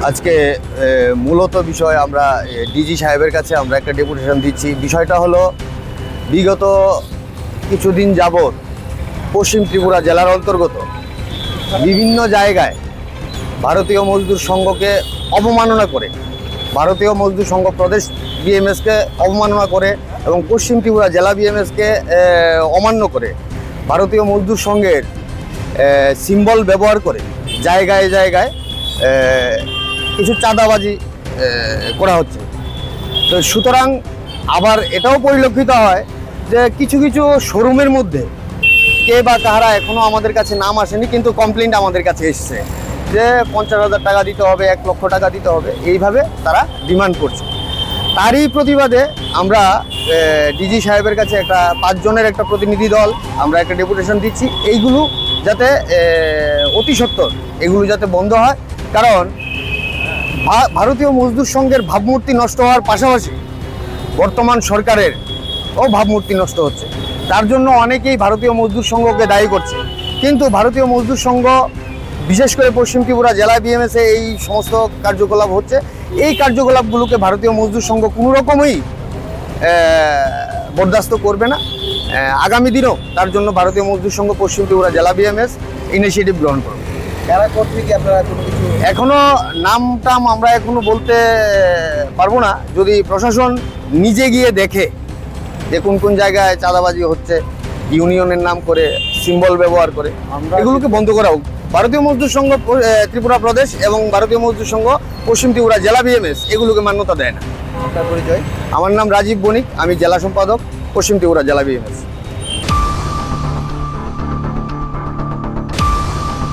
আজকে মূলত বিষয় আমরা ডিজি সাহেবের কাছে আমরা একটা ডেপুটেশন দিচ্ছি। বিষয়টা হলো বিগত কিছুদিন যাবৎ পশ্চিম ত্রিপুরা জেলার অন্তর্গত বিভিন্ন জায়গায় ভারতীয় মজদুর সংঘকে অবমাননা করে, ভারতীয় মজদুর সংঘ প্রদেশ বিএমএসকে অবমাননা করে এবং পশ্চিম ত্রিপুরা জেলা বিএমএসকে অমান্য করে ভারতীয় মজদুর সংঘের সিম্বল ব্যবহার করে জায়গায় জায়গায় কিছু চাঁদাবাজি করা হচ্ছে। তো সুতরাং আবার এটাও পরিলক্ষিত হয় যে কিছু কিছু শোরুমের মধ্যে কে বা কাহারা এখনও আমাদের কাছে নাম আসেনি, কিন্তু কমপ্লেন্ট আমাদের কাছে এসছে যে 50,000 টাকা দিতে হবে, 1 লক্ষ টাকা দিতে হবে, এইভাবে তারা ডিমান্ড করছে। তারই প্রতিবাদে আমরা ডিজি সাহেবের কাছে একটা 5 জনের একটা প্রতিনিধি দল আমরা একটা ডেপুটেশন দিচ্ছি, এইগুলো যাতে অতি সত্বর এগুলো যাতে বন্ধ হয়। কারণ ভারতীয় মজদুর সংঘের ভাবমূর্তি নষ্ট হওয়ার পাশাপাশি বর্তমান সরকারের ভাবমূর্তি নষ্ট হচ্ছে। তার জন্য অনেকেই ভারতীয় মজদুর সংঘকে দায়ী করছে, কিন্তু ভারতীয় মজদুর সংঘ বিশেষ করে পশ্চিম ত্রিপুরা জেলা বিএমএসে এই সমস্ত কার্যকলাপ হচ্ছে। এই কার্যকলাপগুলোকে ভারতীয় মজদুর সংঘ কোনো রকমই বরদাস্ত করবে না। আগামী দিনেও তার জন্য ভারতীয় মজদুর সংঘ পশ্চিম ত্রিপুরা জেলা বিএমএস ইনিশিয়েটিভ গ্রহণ করবে। কারা কর্তৃক আপনারা কোনো কিছু এখনো নাম টাম আমরা এখনো বলতে পারবো না। যদি প্রশাসন নিজে গিয়ে দেখে যে কোন কোন জায়গায় চাঁদাবাজি হচ্ছে, ইউনিয়নের নাম করে সিম্বল ব্যবহার করে, এগুলোকে বন্ধ করা হোক। ভারতীয় মজদুর সংঘ ত্রিপুরা প্রদেশ এবং ভারতীয় মজদুর সংঘ পশ্চিম ত্রিপুরা জেলা বিএমএস এগুলোকে মান্যতা দেয় না। আপনার পরিচয়? আমার নাম রাজীব বণিক, আমি জেলা সম্পাদক পশ্চিম ত্রিপুরা জেলা বিএমএস।